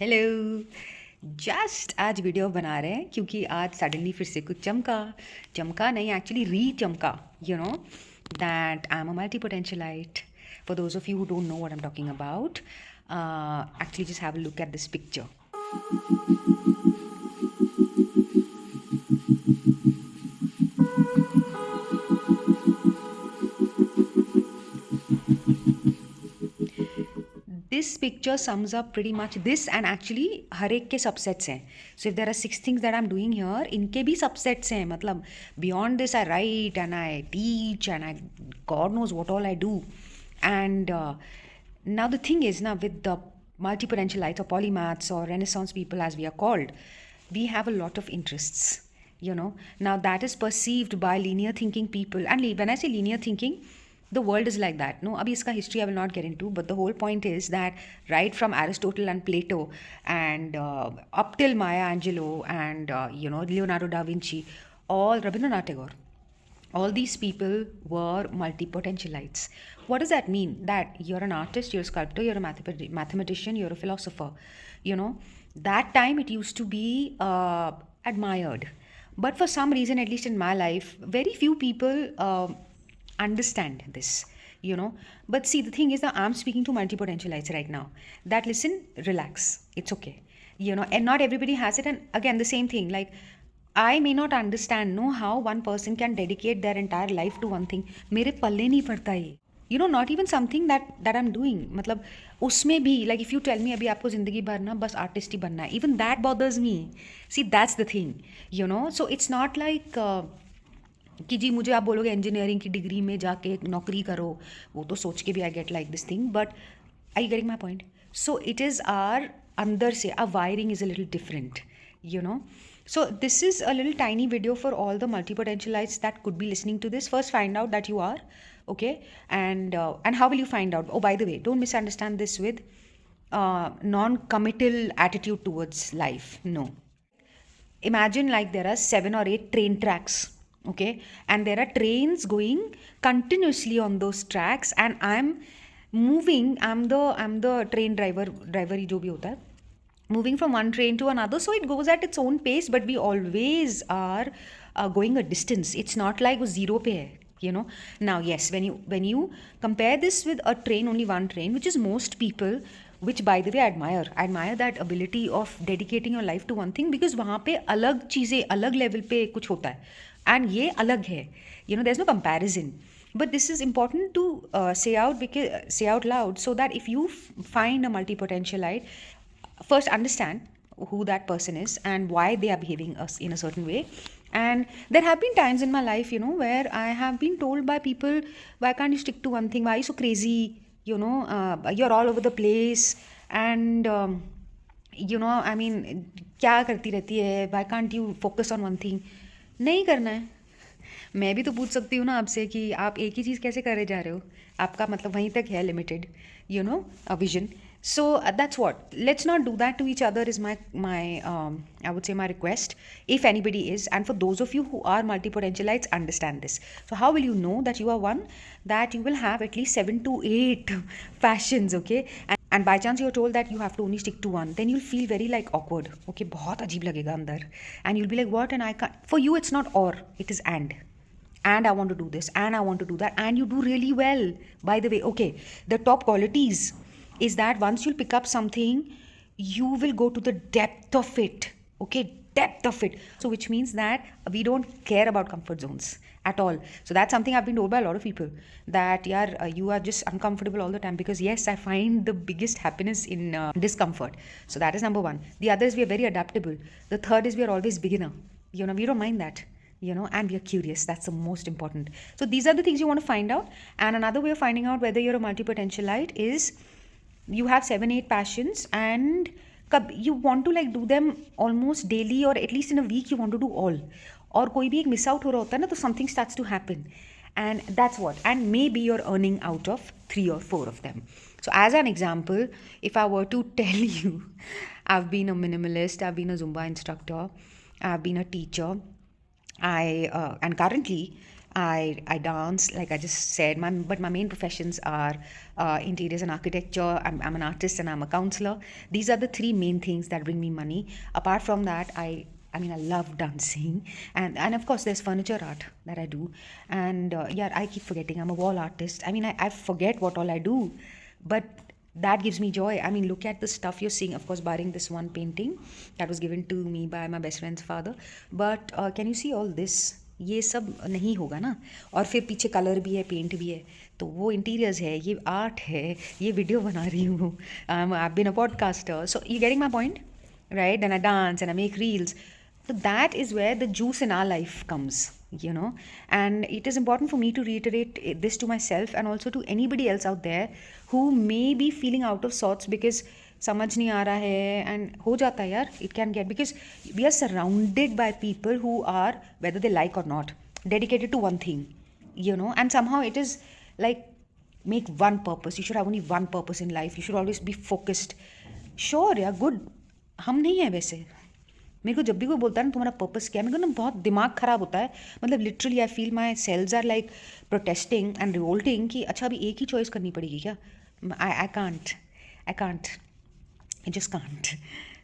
Hello. Just आज video बना रहे हैं क्योंकि आज सडनली फिर से कुछ चमका। चमका नहीं, एक्चुअली री चमका। You know that I am a multipotentialite. For those of you who don't know what I am talking about, actually just have a look at this picture. This picture sums up pretty much this, and actually हर एक के subsets हैं. So if there are 6 things that I'm doing here, इनके भी subsets हैं. मतलब beyond this I write and I teach and I God knows what all I do. And now the thing is, now with the multi-potentialites or polymaths or renaissance people as we are called, we have a lot of interests. Now that is perceived by linear thinking people. And when I say linear thinking, the world is like that. No, abhi iska history I will not get into, but the whole point is that right from Aristotle and Plato and up till Maya Angelou and Leonardo da Vinci, all Rabindranath Tagore, all these people were multi-potentialites. What does that mean? That you're an artist, you're a sculptor, you're a mathematician, you're a philosopher. That time it used to be admired, but for some reason, at least in my life, very few people understand this. But see, the thing is that I'm speaking to multi-potentialites right now, that listen, relax, it's okay. And not everybody has it. And again, the same thing, like I may not understand how one person can dedicate their entire life to one thing. मेरे पल्ले नहीं पड़ता ये. Not even something that I'm doing. मतलब उसमें भी, like if you tell me अभी आपको ज़िंदगी भर ना बस आर्टिस्ट ही बनना है, even that bothers me. See, that's the thing. So it's not like कि जी मुझे आप बोलोगे इंजीनियरिंग की डिग्री में जाके नौकरी करो, वो तो सोच के भी I get like this thing. But I getting my point? So it is are अंदर से आ wiring is a little different. So this is a little tiny video for all the multi-potentialites that could be listening to this. First, find out that you are okay, and how will you find out? Oh, by the way, don't misunderstand this with non-committal attitude towards life. No. Imagine like there are 7 or 8 train tracks, okay, and there are trains going continuously on those tracks, and I'm the train driver ही जो भी होता है, moving from one train to another, so it goes at its own pace, but we always are going a distance. It's not like वो zero पे है. Now yes, when you compare this with a train, only one train, which is most people, which by the way I admire that ability of dedicating your life to one thing, because वहाँ पे अलग चीज़ें अलग level पे कुछ होता है, and ये अलग है. There's no comparison. But this is important to say out loud, so that if you find a multi-potentialite, first understand who that person is and why they are behaving us in a certain way. And there have been times in my life, where I have been told by people, why can't you stick to one thing? Why are you so crazy? You're all over the place. And I mean, क्या करती रहती है? Why can't you focus on one thing? नहीं करना है. मैं भी तो पूछ सकती हूँ ना आपसे कि आप एक ही चीज़ कैसे करे जा रहे हो? आपका मतलब वहीं तक है limited, a vision. So that's what. Let's not do that to each other is my I would say my request, if anybody is. And for those of you who are multi-potentialites, understand this. So how will you know that you are one? That you will have at least 7 to 8 passions, okay? And by chance you're told that you have to only stick to one, then you'll feel very like awkward, okay? बहुत अजीब लगेगा अंदर. And you'll be like, what? And I can't. For you, it's not or, it is and I want to do this, and I want to do that, and you do really well, by the way. Okay, the top qualities is that once you'll pick up something, you will go to the depth of it. Okay, depth of it. So which means that we don't care about comfort zones at all. So that's something I've been told by a lot of people, that you are just uncomfortable all the time, because yes, I find the biggest happiness in discomfort. So that is number one. The other is we are very adaptable. The third is we are always beginner. We don't mind that. And we are curious. That's the most important. So these are the things you want to find out. And another way of finding out whether you're a multi-potentialite is you have 7-8 passions, and you want to like do them almost daily, or at least in a week you want to do all. और कोई भी एक miss out हो रहा होता है ना, तो something starts to happen. And that's what. And maybe you're earning out of 3 or 4 of them. So as an example, if I were to tell you, I've been a minimalist, I've been a Zumba instructor, I've been a teacher, and currently I dance, like I just said. But my main professions are interiors and architecture. I'm an artist and I'm a counselor. These are the three main things that bring me money. Apart from that, I mean, I love dancing, and of course, there's furniture art that I do, and yeah, I keep forgetting I'm a wall artist. I mean, I forget what all I do, but that gives me joy. I mean, look at the stuff you're seeing. Of course, barring this one painting that was given to me by my best friend's father, but can you see all this? ये सब नहीं होगा ना. और फिर पीछे colour भी है, पेंट भी है, तो वो इंटीरियर्स है, ये आर्ट है, ये वीडियो बना रही हूँ. I've been a podcaster, so you getting my point, right? Then I dance and I make reels. So that is where the juice in our life comes, you know. And it is important for me to reiterate this to myself and also to anybody else out there who may be feeling out of sorts because समझ नहीं आ रहा है. And हो जाता है यार, it can get, because we are surrounded by people who are, whether they like or not, dedicated to one thing, you know. And somehow it is like, make one purpose. You should have only one purpose in life. You should always be focused. Sure, yeah, good. हम नहीं हैं वैसे. मेरे को जब भी कोई बोलता है ना तुम्हारा पर्पस क्या है, मेरे को ना बहुत दिमाग ख़राब होता है. मतलब literally I feel my cells are like protesting and revolting कि अच्छा अभी एक ही चॉइस करनी पड़ेगी क्या. I can't. I just can't.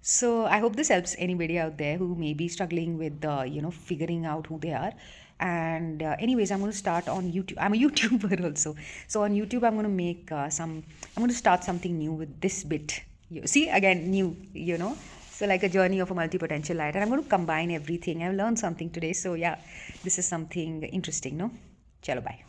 So I hope this helps anybody out there who may be struggling with, figuring out who they are. And anyways, I'm going to start on YouTube. I'm a YouTuber also. So on YouTube, I'm going to make I'm going to start something new with this bit. You see, again, new, you know. So like a journey of a multi-potential light. And I'm going to combine everything. I've learned something today. So yeah, this is something interesting, no? Chalo, bye.